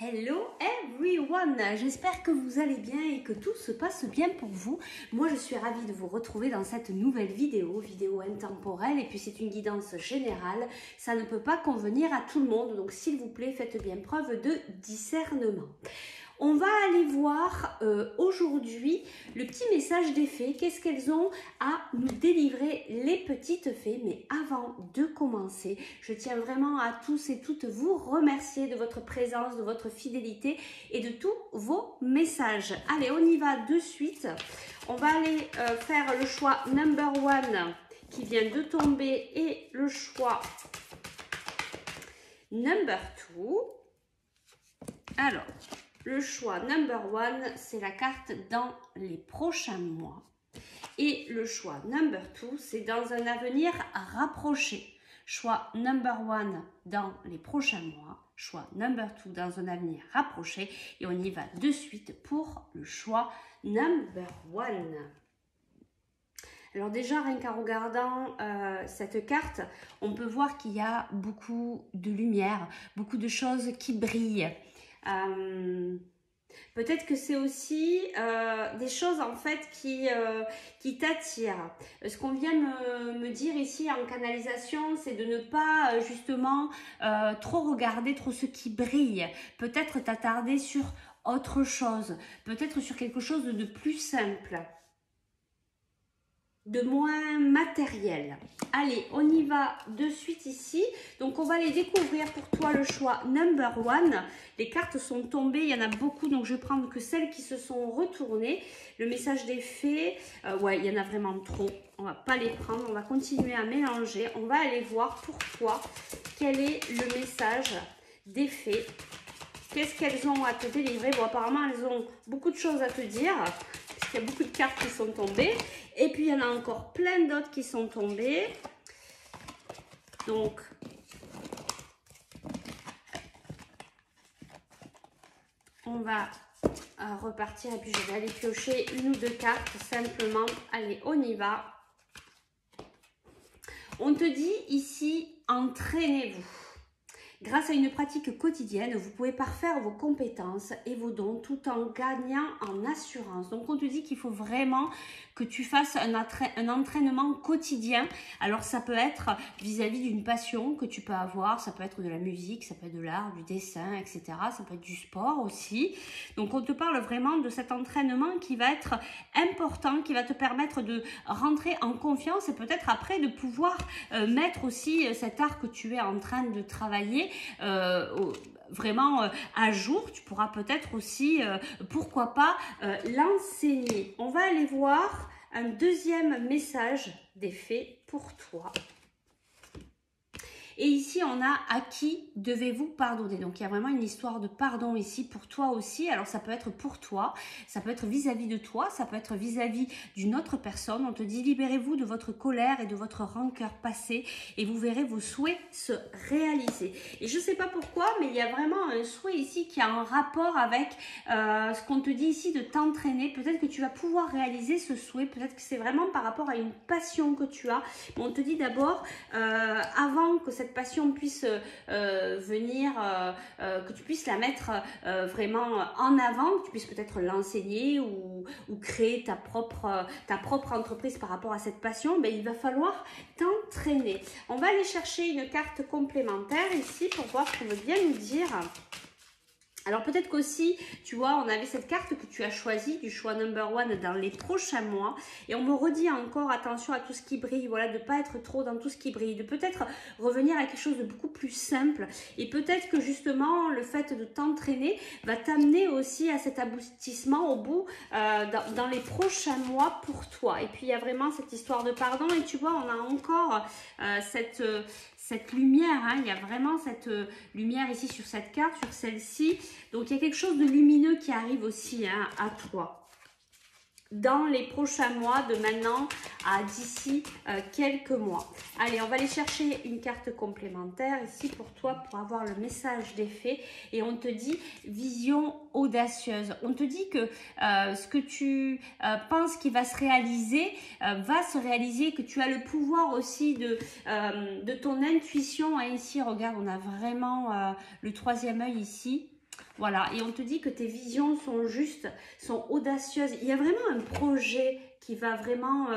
Hello everyone, j'espère que vous allez bien et que tout se passe bien pour vous. Moi je suis ravie de vous retrouver dans cette nouvelle vidéo intemporelle, et puis c'est une guidance générale, ça ne peut pas convenir à tout le monde, donc s'il vous plaît faites bien preuve de discernement. On va aller voir aujourd'hui le petit message des fées, qu'est-ce qu'elles ont à nous délivrer les petites fées. Mais avant de commencer, je tiens vraiment à tous et toutes vous remercier de votre présence, de votre fidélité et de tous vos messages. Allez, on y va de suite. On va aller faire le choix number one qui vient de tomber et le choix number two. Alors, le choix number one, c'est la carte dans les prochains mois. Et le choix number two, c'est dans un avenir rapproché. Choix number one dans les prochains mois. Choix number two dans un avenir rapproché. Et on y va de suite pour le choix number one. Alors déjà, rien qu'en regardant cette carte, on peut voir qu'il y a beaucoup de lumière, beaucoup de choses qui brillent. Peut-être que c'est aussi des choses en fait qui t'attirent. Ce qu'on vient me dire ici en canalisation, c'est de ne pas justement trop regarder trop ce qui brille. Peut-être t'attarder sur autre chose, peut-être sur quelque chose de plus simple, de moins matériel. Allez, on y va de suite ici. Donc, on va les découvrir pour toi le choix number one. Les cartes sont tombées, il y en a beaucoup, donc je vais prendre que celles qui se sont retournées. Le message des fées, ouais, il y en a vraiment trop. On va pas les prendre, on va continuer à mélanger. On va aller voir pour toi quel est le message des fées. Qu'est-ce qu'elles ont à te délivrer? Bon, apparemment, elles ont beaucoup de choses à te dire. Il y a beaucoup de cartes qui sont tombées. Et puis, il y en a encore plein d'autres qui sont tombées. Donc, on va repartir. Et puis, je vais aller piocher une ou deux cartes simplement. Allez, on y va. On te dit ici, entraînez-vous. Grâce à une pratique quotidienne, vous pouvez parfaire vos compétences et vos dons tout en gagnant en assurance. Donc, on te dit qu'il faut vraiment que tu fasses un entraînement quotidien. Alors, ça peut être vis-à-vis d'une passion que tu peux avoir. Ça peut être de la musique, ça peut être de l'art, du dessin, etc. Ça peut être du sport aussi. Donc, on te parle vraiment de cet entraînement qui va être important, qui va te permettre de rentrer en confiance et peut-être après de pouvoir mettre aussi cet art que tu es en train de travailler vraiment à jour. Tu pourras peut-être aussi, pourquoi pas, l'enseigner. On va aller voir un deuxième message des fées pour toi. Et ici, on a à qui devez-vous pardonner. Donc, il y a vraiment une histoire de pardon ici pour toi aussi. Alors, ça peut être pour toi, ça peut être vis-à-vis de toi, ça peut être vis-à-vis d'une autre personne. On te dit, libérez-vous de votre colère et de votre rancœur passée et vous verrez vos souhaits se réaliser. Et je ne sais pas pourquoi, mais il y a vraiment un souhait ici qui a un rapport avec ce qu'on te dit ici de t'entraîner. Peut-être que tu vas pouvoir réaliser ce souhait. Peut-être que c'est vraiment par rapport à une passion que tu as. Mais on te dit d'abord, avant que cette passion puisse venir, que tu puisses la mettre vraiment en avant, que tu puisses peut-être l'enseigner ou créer ta propre entreprise par rapport à cette passion, ben, il va falloir t'entraîner. On va aller chercher une carte complémentaire ici pour voir ce qu'on veut bien nous dire. Alors peut-être qu'aussi, tu vois, on avait cette carte que tu as choisie du choix number one dans les prochains mois. Et on me redit encore, attention à tout ce qui brille, voilà, de ne pas être trop dans tout ce qui brille, de peut-être revenir à quelque chose de beaucoup plus simple. Et peut-être que justement, le fait de t'entraîner va t'amener aussi à cet aboutissement au bout dans les prochains mois pour toi. Et puis il y a vraiment cette histoire de pardon. Et tu vois, on a encore cette lumière, hein, il y a vraiment cette lumière ici sur cette carte, sur celle-ci. Donc, il y a quelque chose de lumineux qui arrive aussi hein, à toi. Dans les prochains mois, de maintenant à d'ici quelques mois. Allez, on va aller chercher une carte complémentaire ici pour toi, pour avoir le message des fées. Et on te dit vision audacieuse. On te dit que ce que tu penses qui va se réaliser, que tu as le pouvoir aussi de ton intuition. Et ici, regarde, on a vraiment le troisième œil ici. Voilà, et on te dit que tes visions sont justes, sont audacieuses. Il y a vraiment un projet qui va vraiment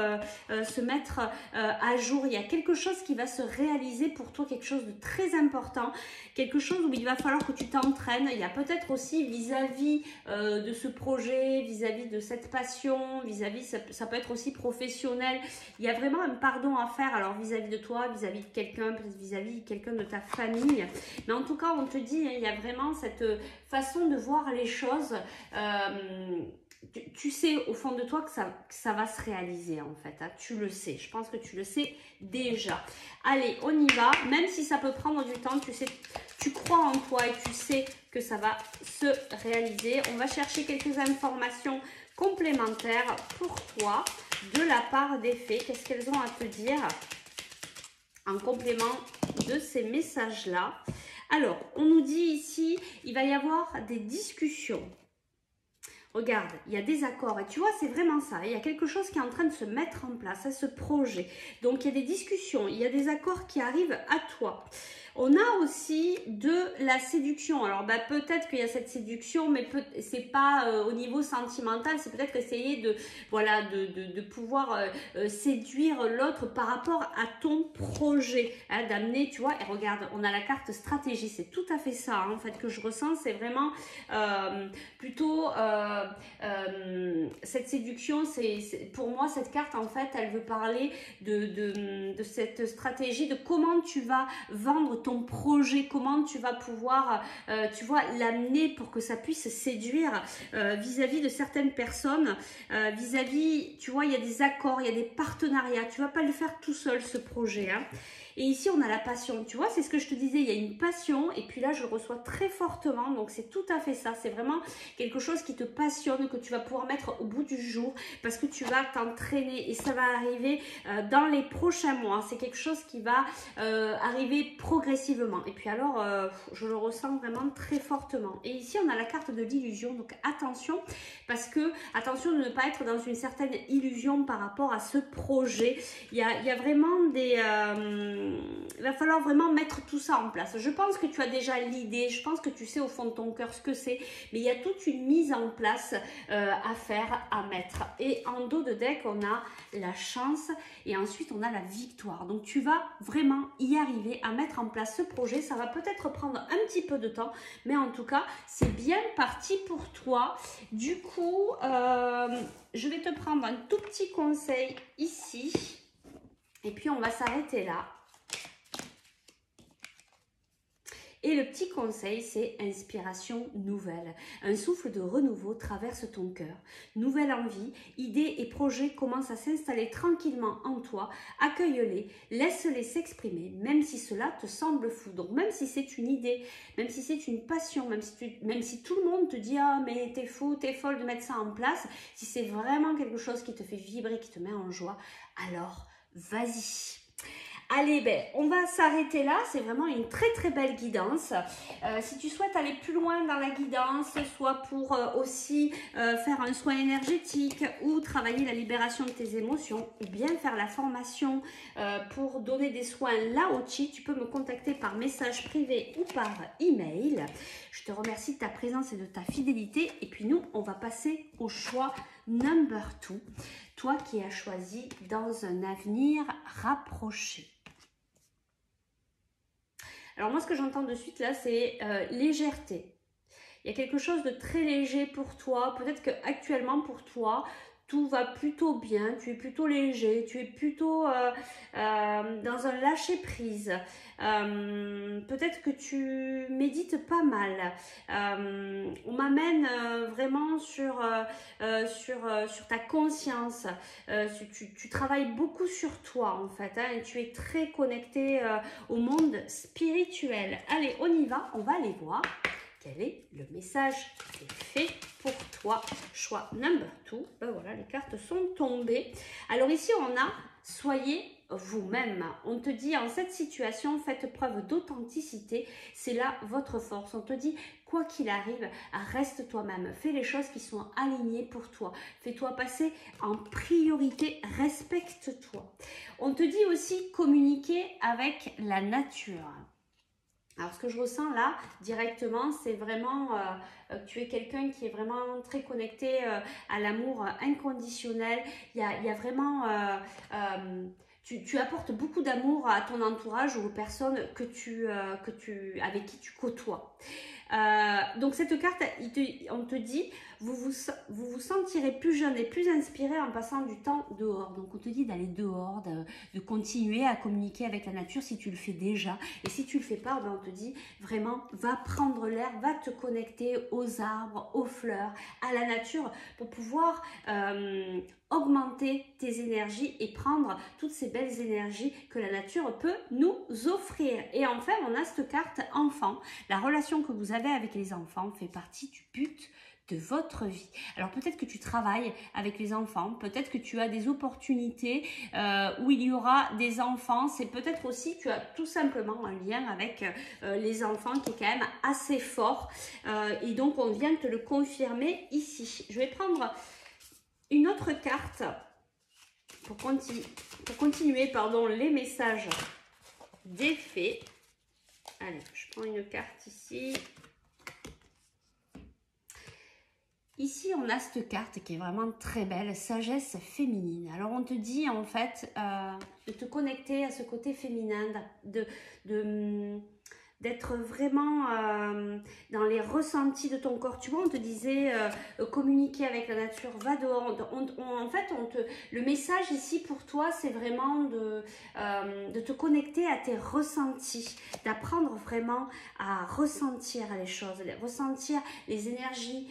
se mettre à jour. Il y a quelque chose qui va se réaliser pour toi, quelque chose de très important, quelque chose où il va falloir que tu t'entraînes. Il y a peut-être aussi vis-à-vis de ce projet, vis-à-vis de cette passion, vis-à-vis, ça peut être aussi professionnel. Il y a vraiment un pardon à faire, alors vis-à-vis de toi, vis-à-vis de quelqu'un, peut-être vis-à-vis de quelqu'un de ta famille. Mais en tout cas, on te dit, il y a vraiment cette façon de voir les choses. Tu sais au fond de toi que ça va se réaliser en fait, hein. Tu le sais, je pense que tu le sais déjà. Allez, on y va, même si ça peut prendre du temps, tu sais, tu crois en toi et tu sais que ça va se réaliser. On va chercher quelques informations complémentaires pour toi de la part des fées. Qu'est-ce qu'elles ont à te dire en complément de ces messages-là? Alors, on nous dit ici, il va y avoir des discussions. Regarde, il y a des accords et tu vois, c'est vraiment ça. Il y a quelque chose qui est en train de se mettre en place, ce projet. Donc, il y a des discussions, il y a des accords qui arrivent à toi. On a aussi de la séduction. Alors, bah, peut-être qu'il y a cette séduction, mais c'est pas au niveau sentimental. C'est peut-être essayer de, voilà, de pouvoir séduire l'autre par rapport à ton projet. Hein, d'amener, tu vois, et regarde, on a la carte stratégie. C'est tout à fait ça, hein, en fait, que je ressens. C'est vraiment plutôt cette séduction. Pour moi, cette carte, en fait, elle veut parler de cette stratégie, de comment tu vas vendre ton projet, comment tu vas pouvoir, tu vois, l'amener pour que ça puisse séduire vis-à-vis de certaines personnes, vis-à-vis, tu vois, il y a des accords, il y a des partenariats, tu vas pas le faire tout seul ce projet, hein. Et ici, on a la passion, tu vois, c'est ce que je te disais, il y a une passion, et puis là, je le reçois très fortement, donc c'est tout à fait ça, c'est vraiment quelque chose qui te passionne, que tu vas pouvoir mettre au bout du jour, parce que tu vas t'entraîner, et ça va arriver dans les prochains mois, c'est quelque chose qui va arriver progressivement, et puis alors, je le ressens vraiment très fortement. Et ici, on a la carte de l'illusion, donc attention, parce que, attention de ne pas être dans une certaine illusion par rapport à ce projet, il y a vraiment des... il va falloir vraiment mettre tout ça en place. Je pense que tu as déjà l'idée, je pense que tu sais au fond de ton cœur ce que c'est, mais il y a toute une mise en place à faire, à mettre. Et en dos de deck, on a la chance et ensuite on a la victoire. Donc tu vas vraiment y arriver à mettre en place ce projet. Ça va peut-être prendre un petit peu de temps, mais en tout cas, c'est bien parti pour toi. Du coup, je vais te prendre un tout petit conseil ici. Et puis, on va s'arrêter là. Et le petit conseil, c'est inspiration nouvelle. Un souffle de renouveau traverse ton cœur. Nouvelle envie, idées et projets commencent à s'installer tranquillement en toi. Accueille-les, laisse-les s'exprimer, même si cela te semble fou. Donc, même si c'est une idée, même si c'est une passion, même si tout le monde te dit « Ah, mais t'es fou, t'es folle de mettre ça en place », si c'est vraiment quelque chose qui te fait vibrer, qui te met en joie, alors vas-y. Allez, ben, on va s'arrêter là, c'est vraiment une très très belle guidance. Si tu souhaites aller plus loin dans la guidance, soit pour aussi faire un soin énergétique ou travailler la libération de tes émotions, ou bien faire la formation pour donner des soins Lao-Chi, tu peux me contacter par message privé ou par email. Je te remercie de ta présence et de ta fidélité. Et puis nous, on va passer au choix number 2. Toi qui as choisi dans un avenir rapproché. Alors moi, ce que j'entends de suite là, c'est légèreté. Il y a quelque chose de très léger pour toi. Peut-être qu'actuellement pour toi, tout va plutôt bien, tu es plutôt léger, tu es plutôt dans un lâcher-prise. Peut-être que tu médites pas mal. On m'amène vraiment sur ta conscience. Tu travailles beaucoup sur toi en fait, hein, et tu es très connecté au monde spirituel. Allez, on y va, on va aller voir. Quel est le message des fées pour toi? Choix number 2. Ben voilà, les cartes sont tombées. Alors ici, on a « Soyez vous-même ». On te dit, en cette situation, faites preuve d'authenticité. C'est là votre force. On te dit, quoi qu'il arrive, reste toi-même. Fais les choses qui sont alignées pour toi. Fais-toi passer en priorité. Respecte-toi. On te dit aussi, communiquer avec la nature. Alors, ce que je ressens là, directement, c'est vraiment que tu es quelqu'un qui est vraiment très connecté à l'amour inconditionnel. Il y a vraiment... tu apportes beaucoup d'amour à ton entourage ou aux personnes avec qui tu côtoies. Donc cette carte, on te dit, vous vous sentirez plus jeune et plus inspiré en passant du temps dehors. Donc on te dit d'aller dehors, de continuer à communiquer avec la nature si tu le fais déjà. Et si tu le fais pas, ben on te dit vraiment, va prendre l'air, va te connecter aux arbres, aux fleurs, à la nature pour pouvoir augmenter tes énergies et prendre toutes ces belles énergies que la nature peut nous offrir. Et enfin, on a cette carte enfant. La relation que vous avez avec les enfants fait partie du but de votre vie. Alors peut-être que tu travailles avec les enfants, peut-être que tu as des opportunités où il y aura des enfants, c'est peut-être aussi tu as tout simplement un lien avec les enfants qui est quand même assez fort et donc on vient te le confirmer ici. Je vais prendre une autre carte pour continuer les messages des fées. Allez, je prends une carte ici. Ici, on a cette carte qui est vraiment très belle, sagesse féminine. Alors, on te dit en fait de te connecter à ce côté féminin, d'être vraiment dans les ressentis de ton corps. Tu vois, on te disait communiquer avec la nature, va dehors. En fait, le message ici pour toi, c'est vraiment de te connecter à tes ressentis, d'apprendre vraiment à ressentir les choses, ressentir les énergies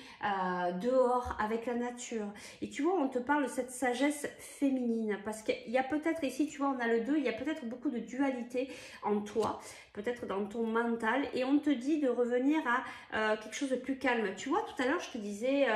dehors avec la nature. Et tu vois, on te parle de cette sagesse féminine parce qu'il y a peut-être ici, tu vois, on a le 2, il y a peut-être beaucoup de dualité en toi, peut-être dans ton mental, et on te dit de revenir à quelque chose de plus calme. Tu vois, tout à l'heure, je te disais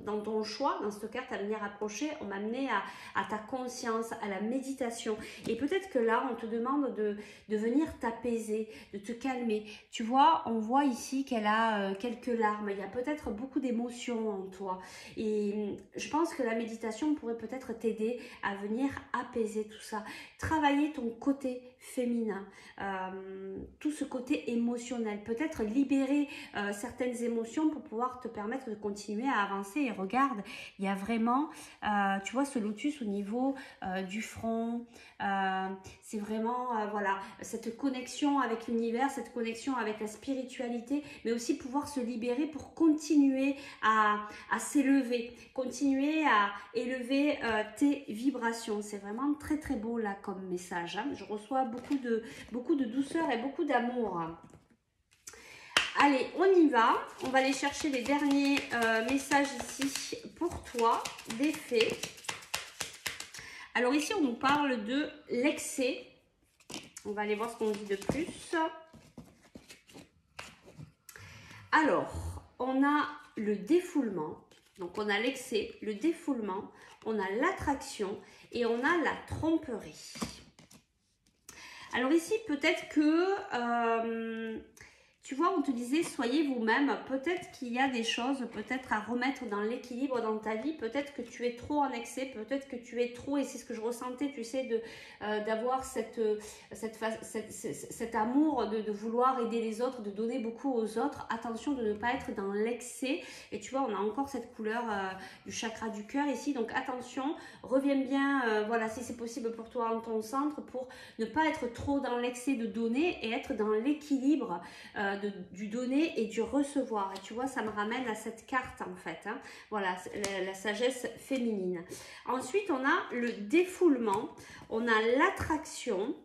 dans ton choix, dans cette carte à venir approcher, on m'a amené à ta conscience, à la méditation. Et peut-être que là, on te demande de venir t'apaiser, de te calmer. Tu vois, on voit ici qu'elle a quelques larmes. Il y a peut-être beaucoup d'émotions en toi. Et je pense que la méditation pourrait peut-être t'aider à venir apaiser tout ça. Travailler ton côté féminin, tout ce côté émotionnel, peut-être libérer certaines émotions pour pouvoir te permettre de continuer à avancer. Et regarde, il y a vraiment, tu vois, ce lotus au niveau du front, c'est vraiment, voilà, cette connexion avec l'univers, cette connexion avec la spiritualité, mais aussi pouvoir se libérer pour continuer à s'élever, continuer à élever tes vibrations. C'est vraiment très très beau là comme message, hein. Je reçois beaucoup de douceur et beaucoup d'amour. Allez, on y va. On va aller chercher les derniers messages ici pour toi, des fées. Alors ici, on nous parle de l'excès. On va aller voir ce qu'on dit de plus. Alors, on a le défoulement. Donc, on a l'excès, le défoulement, on a l'attraction et on a la tromperie. Alors ici, peut-être que, tu vois, on te disait, soyez vous-même. Peut-être qu'il y a des choses, peut-être à remettre dans l'équilibre dans ta vie. Peut-être que tu es trop en excès, peut-être que tu es trop, et c'est ce que je ressentais, tu sais, d'avoir cet amour de vouloir aider les autres, de donner beaucoup aux autres. Attention de ne pas être dans l'excès. Et tu vois, on a encore cette couleur du chakra du cœur ici. Donc attention, reviens bien, voilà, si c'est possible pour toi en ton centre, pour ne pas être trop dans l'excès de donner et être dans l'équilibre du donner et du recevoir. Et tu vois, ça me ramène à cette carte en fait, hein. Voilà, la sagesse féminine. Ensuite, on a le défoulement, on a l'attraction.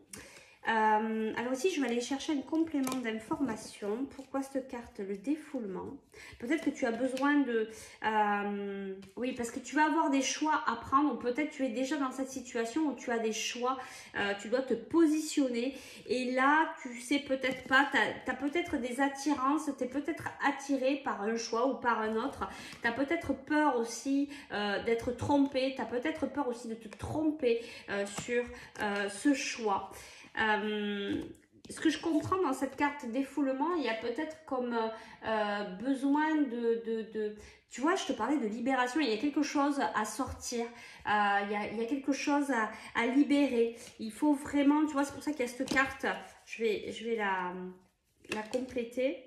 Alors ici, je vais aller chercher un complément d'information. Pourquoi cette carte, le défoulement? Peut-être que tu as besoin de... oui, parce que tu vas avoir des choix à prendre, ou peut-être tu es déjà dans cette situation où tu as des choix, tu dois te positionner. Et là, tu sais peut-être pas, tu as peut-être des attirances, tu es peut-être attiré par un choix ou par un autre. Tu as peut-être peur aussi d'être trompé, tu as peut-être peur aussi de te tromper sur ce choix. Ce que je comprends dans cette carte défoulement, il y a peut-être comme besoin tu vois, je te parlais de libération, il y a quelque chose à sortir, il y a quelque chose à libérer. Il faut vraiment, tu vois, c'est pour ça qu'il y a cette carte, je vais la... la compléter.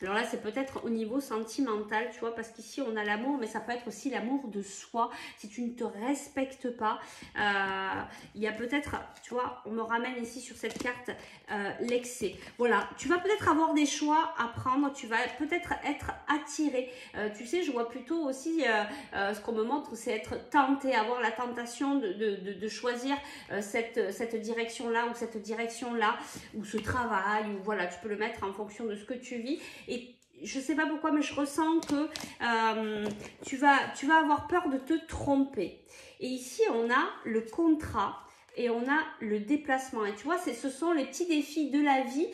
Alors là, c'est peut-être au niveau sentimental, tu vois, parce qu'ici, on a l'amour, mais ça peut être aussi l'amour de soi. Si tu ne te respectes pas, il y a peut-être, tu vois, on me ramène ici sur cette carte l'excès. Voilà, tu vas peut-être avoir des choix à prendre, tu vas peut-être être attiré. Tu sais, je vois plutôt aussi, ce qu'on me montre, c'est être tenté, avoir la tentation de choisir cette direction-là ou cette direction-là, ou ce travail, ou voilà, tu peux le mettre en fonction de ce que tu vis. Et je ne sais pas pourquoi, mais je ressens que tu vas avoir peur de te tromper. Et ici, on a le contrat et on a le déplacement. Et tu vois, ce sont les petits défis de la vie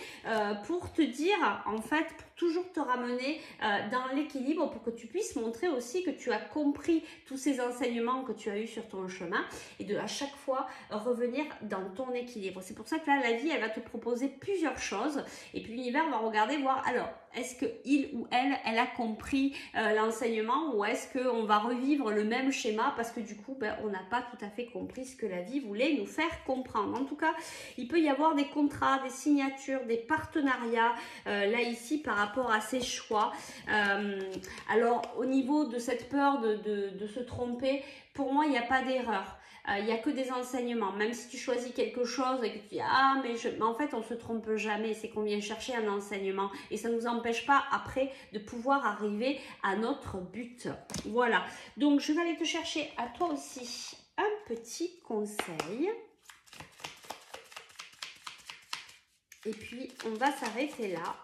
pour te dire, en fait, pour toujours te ramener dans l'équilibre, pour que tu puisses montrer aussi que tu as compris tous ces enseignements que tu as eus sur ton chemin et de à chaque fois revenir dans ton équilibre. C'est pour ça que là, la vie, elle va te proposer plusieurs choses et puis l'univers va regarder, voir, alors, est-ce que il ou elle a compris l'enseignement, ou est-ce qu'on va revivre le même schéma parce que du coup, on n'a pas tout à fait compris ce que la vie voulait nous faire comprendre. En tout cas, il peut y avoir des contrats, des signatures, des partenariats, là ici, par rapport à ces choix. Alors, au niveau de cette peur de se tromper, pour moi, il n'y a pas d'erreur. Il n'y a que des enseignements. Même si tu choisis quelque chose et que tu dis « Ah, mais en fait, on ne se trompe jamais. C'est qu'on vient chercher un enseignement. » Et ça ne nous empêche pas après de pouvoir arriver à notre but. Voilà. Donc, je vais aller te chercher à toi aussi un petit conseil. Et puis, on va s'arrêter là.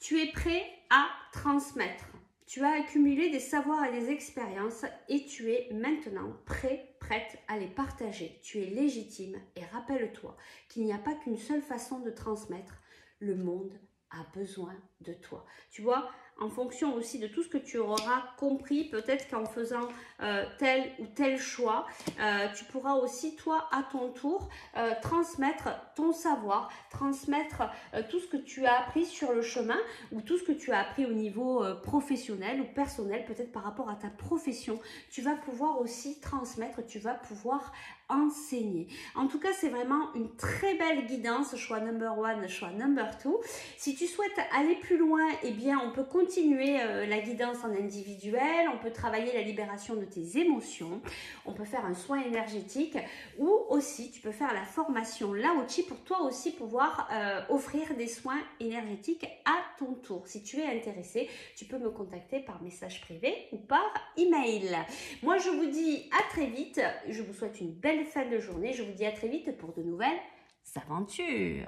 Tu es prêt à transmettre. Tu as accumulé des savoirs et des expériences et tu es maintenant prête à les partager. Tu es légitime et rappelle-toi qu'il n'y a pas qu'une seule façon de transmettre. Le monde a besoin de toi. Tu vois, en fonction aussi de tout ce que tu auras compris, peut-être qu'en faisant tel ou tel choix, tu pourras aussi, toi, à ton tour, transmettre ton savoir, transmettre tout ce que tu as appris sur le chemin ou tout ce que tu as appris au niveau professionnel ou personnel, peut-être par rapport à ta profession. Tu vas pouvoir aussi transmettre, tu vas pouvoir enseigner. En tout cas, c'est vraiment une très belle guidance, choix number 1, choix number 2. Si tu souhaites aller plus loin, eh bien, on peut continuer la guidance en individuel, on peut travailler la libération de tes émotions, on peut faire un soin énergétique ou aussi tu peux faire la formation Lao Chi pour toi aussi pouvoir offrir des soins énergétiques à ton tour. Si tu es intéressé, tu peux me contacter par message privé ou par email. Moi, je vous dis à très vite. Je vous souhaite une belle fin de journée. Je vous dis à très vite pour de nouvelles aventures.